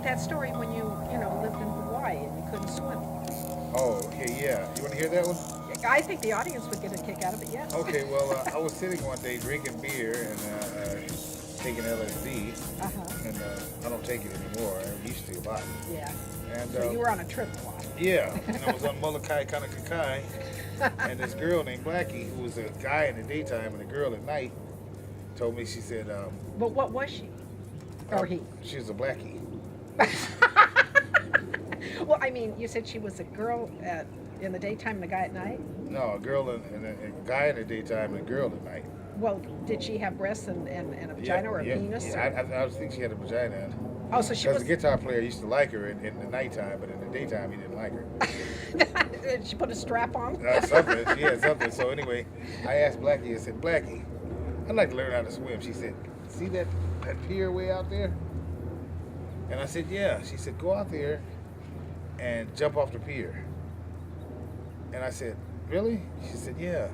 that story when you lived in Hawaii and you couldn't swim. Oh, okay, yeah. You want to hear that one? I think the audience would get a kick out of it, yes. Okay, well, I was sitting one day drinking beer and taking LSD, Uh-huh. and I don't take it anymore. I used to a lot. Yeah. And So you were on a trip a lot. yeah, and I was on Molokai Kanakakai, and this girl named Blackie, who was a guy in the daytime and a girl at night, told me, she said, But what was she? Or he? she was a Blackie. Well, I mean, you said she was a girl in the daytime and a guy at night? No, a girl and a guy in the daytime and a girl at night. Well, did she have breasts and a vagina or a penis? Yeah, I think she had a vagina. Oh, so she Because was... the guitar player used to like her in the nighttime, but in the daytime he didn't like her. Did she put a strap on? Something. She had something. So anyway, I asked Blackie, I said, Blackie, I'd like to learn how to swim. She said, see that pier way out there? And I said, yeah. She said, go out there and jump off the pier. And I said, really? She said, yeah.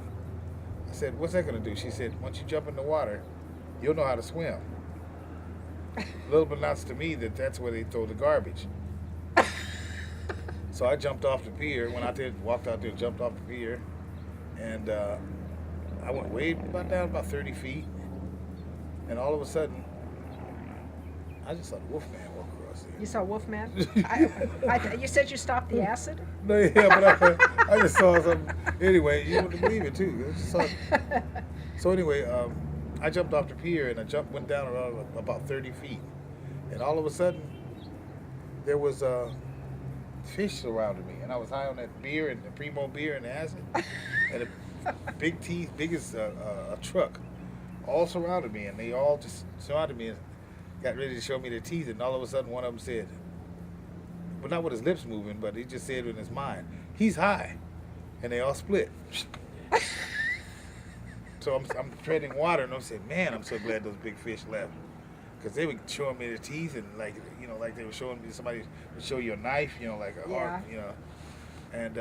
I said, what's that going to do? She said, once you jump in the water, you'll know how to swim. Little announced to me that that's where they throw the garbage. So I jumped off the pier, went out there, walked out there, jumped off the pier, and I went way down about 30 feet, and all of a sudden, I just saw the Wolfman walk across there. You saw Wolfman? You said you stopped the acid? No, yeah, but I just saw something. Anyway, you wouldn't believe it too. I just saw. So anyway, I jumped off the pier and went down around about 30 feet, and all of a sudden, there was fish surrounded me, and I was high on that beer and the Primo beer and the acid, and the big teeth, big as a truck, all surrounded me, and they all just surrounded me and got ready to show me their teeth, and all of a sudden one of them said, but not with his lips moving, but he just said in his mind, he's high, and they all split. So I'm treading water, and I'm saying, man, I'm so glad those big fish left. Because they were showing me their teeth, and like they were showing me, somebody would show you a knife, like a hard, And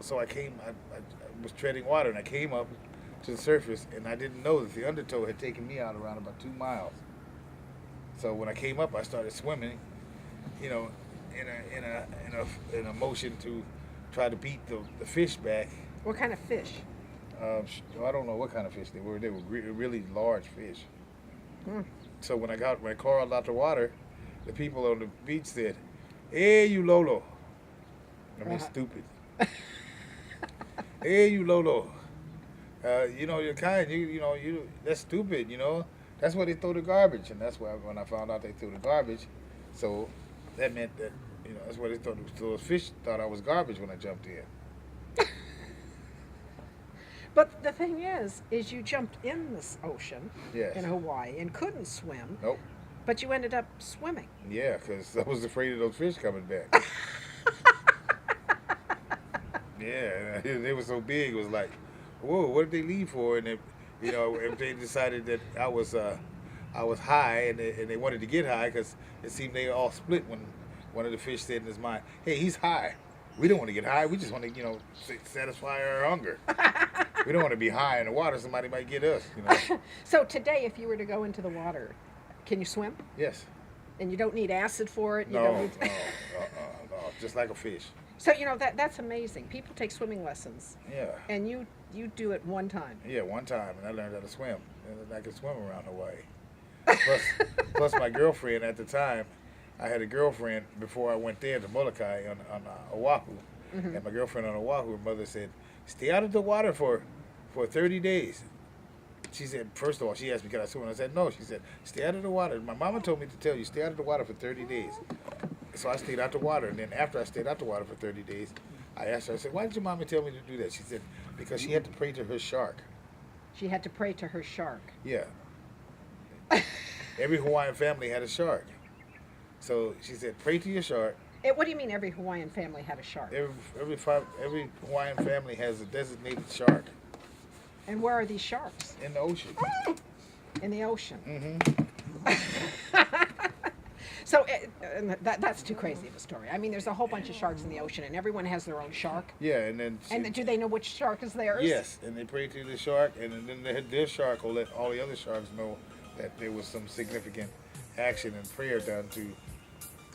so I was treading water, and I came up to the surface, and I didn't know that the undertow had taken me out around about 2 miles. So when I came up, I started swimming, in a motion to try to beat the fish back. What kind of fish? I don't know what kind of fish they were. They were really large fish. Hmm. So when I crawled out the water, the people on the beach said, "Hey, you Lolo." I mean, stupid. "Hey, you Lolo. You're kind. You that's stupid. That's where they throw the garbage." And that's why when I found out they threw the garbage, so that meant that that's why they thought. So those fish thought I was garbage when I jumped in. But the thing is you jumped in this ocean Yes. in Hawaii and couldn't swim. Nope. But you ended up swimming. Yeah, because I was afraid of those fish coming back. Yeah, they were so big. It was like, whoa, what did they leave for? And if they decided that I was high and they wanted to get high, because it seemed they all split when one of the fish said in his mind, "Hey, he's high. We don't want to get high. We just want to, satisfy our hunger. We don't want to be high in the water. Somebody might get us, So today, if you were to go into the water, can you swim? Yes. And you don't need acid for it? You No, don't need... no, just like a fish. So, that's amazing. People take swimming lessons. Yeah. And you do it one time. Yeah, one time, and I learned how to swim. And I could swim around Hawaii. Plus my girlfriend at the time, I had a girlfriend before I went there to Molokai on Oahu. Mm-hmm. And my girlfriend on Oahu, her mother said, stay out of the water for 30 days. She said, first of all, she asked me, can I swim? And I said, no. She said, stay out of the water. My mama told me to tell you, stay out of the water for 30 days. So I stayed out the water. And then after I stayed out the water for 30 days, I asked her, I said, why did your mama tell me to do that? She said, because she had to pray to her shark. She had to pray to her shark. Yeah. Every Hawaiian family had a shark. So she said, pray to your shark. What do you mean every Hawaiian family had a shark? Every Hawaiian family has a designated shark. And where are these sharks? In the ocean. In the ocean. Mm-hmm. So that's too crazy of a story. I mean, there's a whole bunch of sharks in the ocean, and everyone has their own shark. Yeah, and then... And do they know which shark is theirs? Yes, and they pray to the shark, and then their shark will let all the other sharks know that there was some significant action and prayer done to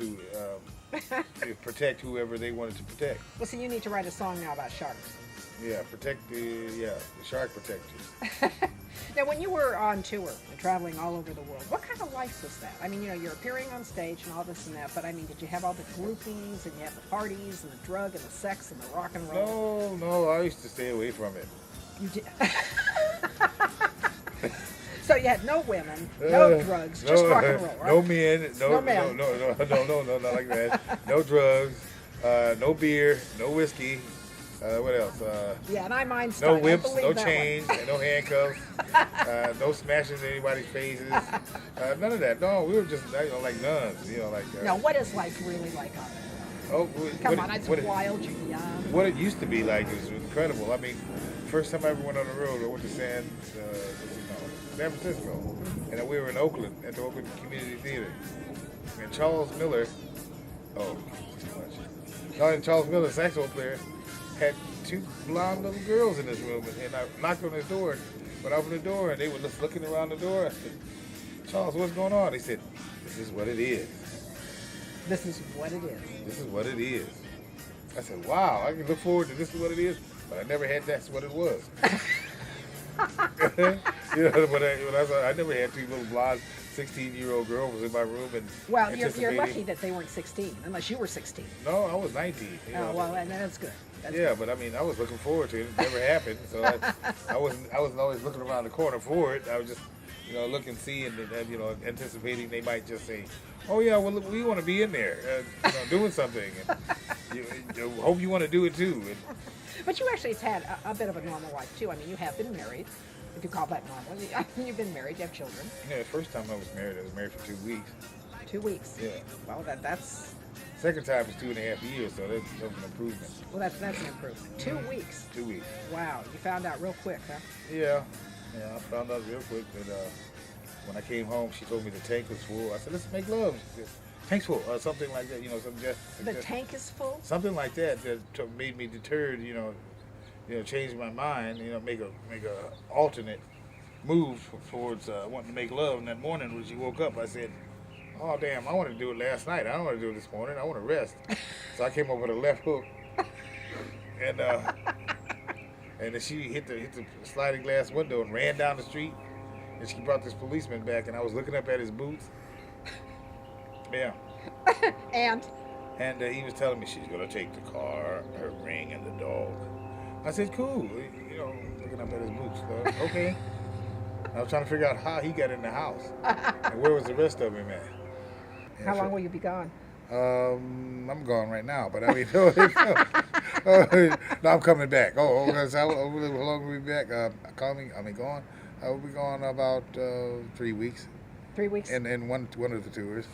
to protect whoever they wanted to protect. Well, see, you need to write a song now about sharks. Yeah, protect the shark protectors. Now, when you were on tour and traveling all over the world, what kind of life was that? I mean, you're appearing on stage and all this and that, but I mean, did you have all the groupies and you have the parties and the drug and the sex and the rock and roll? No, I used to stay away from it. You did. So you had no women, no drugs, just rock and roll, right? No men, No men. no, not like that. No drugs, no beer, no whiskey. What else? Yeah, and I mind No starting. whips, I believe no that chains, no handcuffs, no smashing anybody's faces. None of that. No, we were just like nuns. one. Now, what is life really like on there? Oh, Come on, it's wild, you're young. What it used to be like is incredible. I mean, first time I ever went on the road, I went to San Francisco, and we were in Oakland at the Oakland Community Theater. And Charles Miller, and Charles Miller, saxophone player, had two blonde little girls in this room, and I knocked on his door. But I opened the door, and they were just looking around the door. I said, "Charles, what's going on?" He said, "This is what it is. This is what it is." This is what it is." I said, "Wow, I can look forward to this is what it is," but I never had that's what it was. I never had two little blonde 16-year-old girls in my room. And Well, you're lucky that they weren't 16, unless you were 16. No, I was 19. Oh, well, and that's good. That's Yeah, good. but I mean, I was looking forward to it. It never happened, so I wasn't always looking around the corner for it. I was just, looking, seeing, and anticipating they might just say, "Oh yeah, well we want to be in there, doing something." And hope you want to do it too. And, But you actually have had a bit of a normal life, too. I mean, you have been married, if you call that normal. You've been married, you have children. the first time I was married for 2 weeks. 2 weeks. Yeah. Well, that's... Second time was 2.5 years, so that was an improvement. Well, that's an improvement. 2 weeks. 2 weeks. Wow, you found out real quick, huh? Yeah, I found out real quick that when I came home, she told me the tank was full. I said, "Let's make love." She said, "Tank's full," or something like that. The tank is full? Something like that made me deterred. Change my mind. Make a alternate move towards wanting to make love. And that morning when she woke up, I said, "Oh damn, I wanted to do it last night. I don't want to do it this morning. I want to rest." So I came up with a left hook, and then she hit the sliding glass window and ran down the street. And she brought this policeman back, and I was looking up at his boots. Yeah. And? And he was telling me she's gonna take the car, her ring, and the dog. I said, "Cool." Looking up at his boots. Okay. I was trying to figure out how he got in the house and where was the rest of him at. Yeah, How long will you be gone? I'm gone right now, but I mean, no, I'm coming back. How long will we be back? Gone. I will be gone about 3 weeks. 3 weeks? And one of the tours.